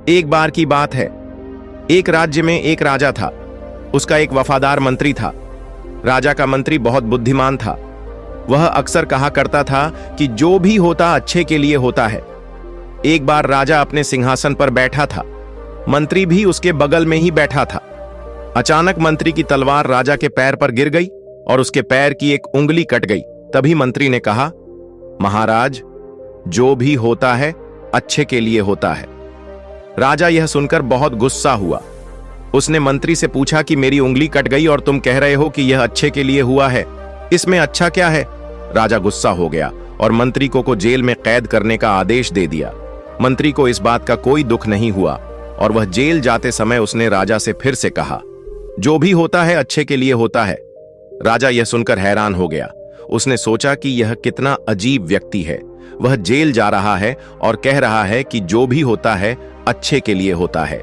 एक बार की बात है, एक राज्य में एक राजा था। उसका एक वफादार मंत्री था। राजा का मंत्री बहुत बुद्धिमान था। वह अक्सर कहा करता था कि जो भी होता अच्छे के लिए होता है। एक बार राजा अपने सिंहासन पर बैठा था। मंत्री भी उसके बगल में ही बैठा था। अचानक मंत्री की तलवार राजा के पैर पर गिर गई और उसके पैर की एक उंगली कट गई। तभी मंत्री ने कहा, महाराज, जो भी होता है अच्छे के लिए होता है। राजा यह सुनकर बहुत गुस्सा हुआ। उसने मंत्री से पूछा कि मेरी उंगली कट गई और तुम कह रहे हो कि यह अच्छे के लिए हुआ है, इसमें अच्छा क्या है? राजा गुस्सा हो गया और मंत्री को जेल में कैद करने का आदेश दे दिया। मंत्री को इस बात का कोई दुख नहीं हुआ और वह जेल जाते समय उसने राजा से फिर से कहा, जो भी होता है अच्छे के लिए होता है। राजा यह सुनकर हैरान हो गया। उसने सोचा कि यह कितना अजीब व्यक्ति है। वह जेल जा रहा है और कह रहा है कि जो भी होता है अच्छे के लिए होता है।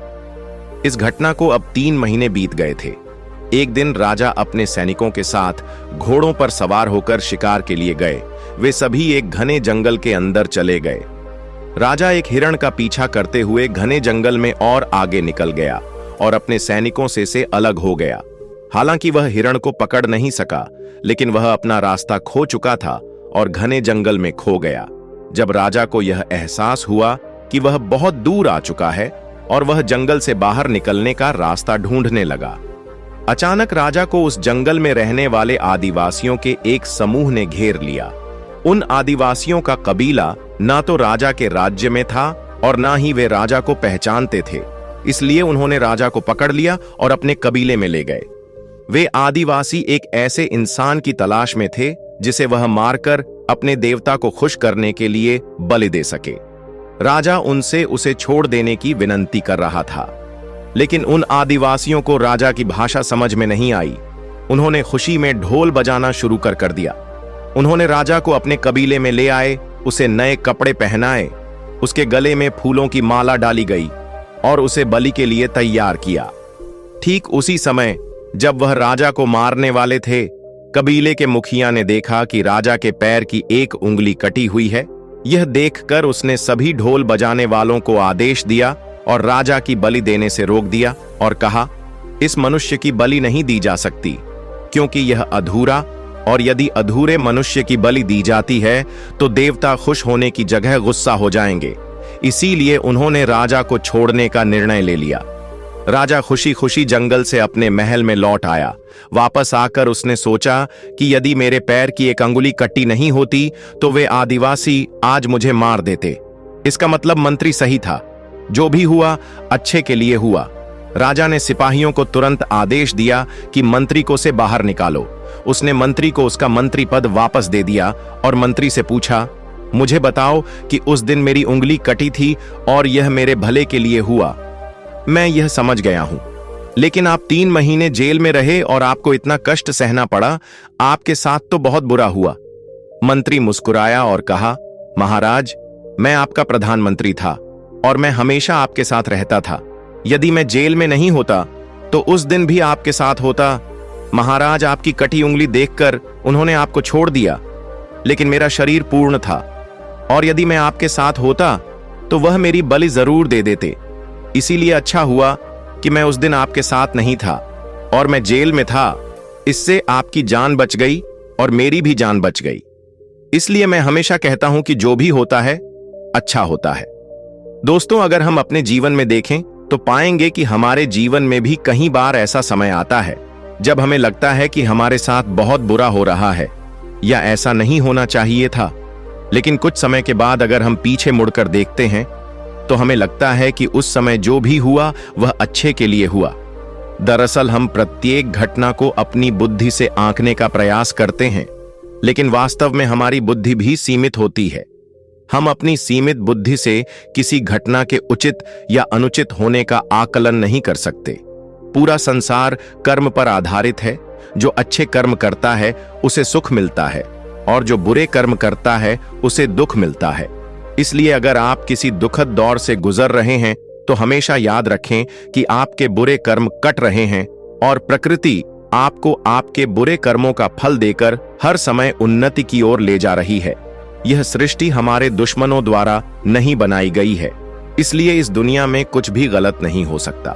इस घटना को अब 3 महीने बीत गए थे। एक दिन राजा अपने सैनिकों के साथ घोड़ों पर सवार होकर शिकार के लिए गए। वे सभी एक घने जंगल के अंदर चले गए। राजा एक हिरण का पीछा करते हुए घने जंगल में और आगे निकल गया और अपने सैनिकों से अलग हो गया। हालांकि वह हिरण को पकड़ नहीं सका, लेकिन वह अपना रास्ता खो चुका था और घने जंगल में खो गया। जब राजा को यह एहसास हुआ कि वह बहुत दूर आ चुका है और वह जंगल से बाहर निकलने का रास्ता ढूंढने लगा, अचानक राजा को उस जंगल में रहने वाले आदिवासियों के एक समूह ने घेर लिया। उन आदिवासियों का कबीला ना तो राजा के राज्य में था और ना ही वे राजा को पहचानते थे। इसलिए उन्होंने राजा को पकड़ लिया और अपने कबीले में ले गए। वे आदिवासी एक ऐसे इंसान की तलाश में थे जिसे वह मारकर अपने देवता को खुश करने के लिए बलि दे सके। राजा उनसे उसे छोड़ देने की विनती कर रहा था, लेकिन उन आदिवासियों को राजा की भाषा समझ में नहीं आई। उन्होंने खुशी में ढोल बजाना शुरू कर दिया। उन्होंने राजा को अपने कबीले में ले आए, उसे नए कपड़े पहनाए, उसके गले में फूलों की माला डाली गई और उसे बलि के लिए तैयार किया। ठीक उसी समय जब वह राजा को मारने वाले थे, कबीले के मुखिया ने देखा कि राजा के पैर की एक उंगली कटी हुई है। यह देखकर उसने सभी ढोल बजाने वालों को आदेश दिया और राजा की बलि देने से रोक दिया और कहा, इस मनुष्य की बलि नहीं दी जा सकती क्योंकि यह अधूरा, और यदि अधूरे मनुष्य की बलि दी जाती है तो देवता खुश होने की जगह गुस्सा हो जाएंगे। इसीलिए उन्होंने राजा को छोड़ने का निर्णय ले लिया। राजा खुशी खुशी जंगल से अपने महल में लौट आया। वापस आकर उसने सोचा कि यदि मेरे पैर की एक अंगुली कटी नहीं होती तो वे आदिवासी आज मुझे मार देते। इसका मतलब मंत्री सही था, जो भी हुआ अच्छे के लिए हुआ। राजा ने सिपाहियों को तुरंत आदेश दिया कि मंत्री को से बाहर निकालो। उसने मंत्री को उसका मंत्री पद वापस दे दिया और मंत्री से पूछा, मुझे बताओ कि उस दिन मेरी उंगली कटी थी और यह मेरे भले के लिए हुआ। मैं यह समझ गया हूं, लेकिन आप 3 महीने जेल में रहे और आपको इतना कष्ट सहना पड़ा। आपके साथ तो बहुत बुरा हुआ। मंत्री मुस्कुराया और कहा, महाराज, मैं आपका प्रधानमंत्री था और मैं हमेशा आपके साथ रहता था। यदि मैं जेल में नहीं होता तो उस दिन भी आपके साथ होता। महाराज, आपकी कटी उंगली देखकर उन्होंने आपको छोड़ दिया, लेकिन मेरा शरीर पूर्ण था और यदि मैं आपके साथ होता तो वह मेरी बलि जरूर दे देते। इसीलिए अच्छा हुआ कि मैं उस दिन आपके साथ नहीं था और मैं जेल में था। इससे आपकी जान बच गई और मेरी भी जान बच गई। इसलिए मैं हमेशा कहता हूं कि जो भी होता है अच्छा होता है। दोस्तों, अगर हम अपने जीवन में देखें तो पाएंगे कि हमारे जीवन में भी कई बार ऐसा समय आता है जब हमें लगता है कि हमारे साथ बहुत बुरा हो रहा है या ऐसा नहीं होना चाहिए था। लेकिन कुछ समय के बाद अगर हम पीछे मुड़कर देखते हैं तो हमें लगता है कि उस समय जो भी हुआ वह अच्छे के लिए हुआ। दरअसल हम प्रत्येक घटना को अपनी बुद्धि से आंकने का प्रयास करते हैं, लेकिन वास्तव में हमारी बुद्धि भी सीमित होती है। हम अपनी सीमित बुद्धि से किसी घटना के उचित या अनुचित होने का आकलन नहीं कर सकते। पूरा संसार कर्म पर आधारित है। जो अच्छे कर्म करता है उसे सुख मिलता है और जो बुरे कर्म करता है उसे दुख मिलता है। इसलिए अगर आप किसी दुखद दौर से गुजर रहे हैं तो हमेशा याद रखें कि आपके बुरे कर्म कट रहे हैं और प्रकृति आपको आपके बुरे कर्मों का फल देकर हर समय उन्नति की ओर ले जा रही है। यह सृष्टि हमारे दुश्मनों द्वारा नहीं बनाई गई है, इसलिए इस दुनिया में कुछ भी गलत नहीं हो सकता।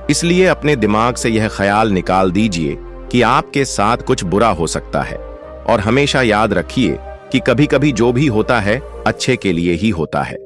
इसलिए अपने दिमाग से यह ख्याल निकाल दीजिए कि आपके साथ कुछ बुरा हो सकता है, और हमेशा याद रखिए कि कभी कभी जो भी होता है अच्छे के लिए ही होता है।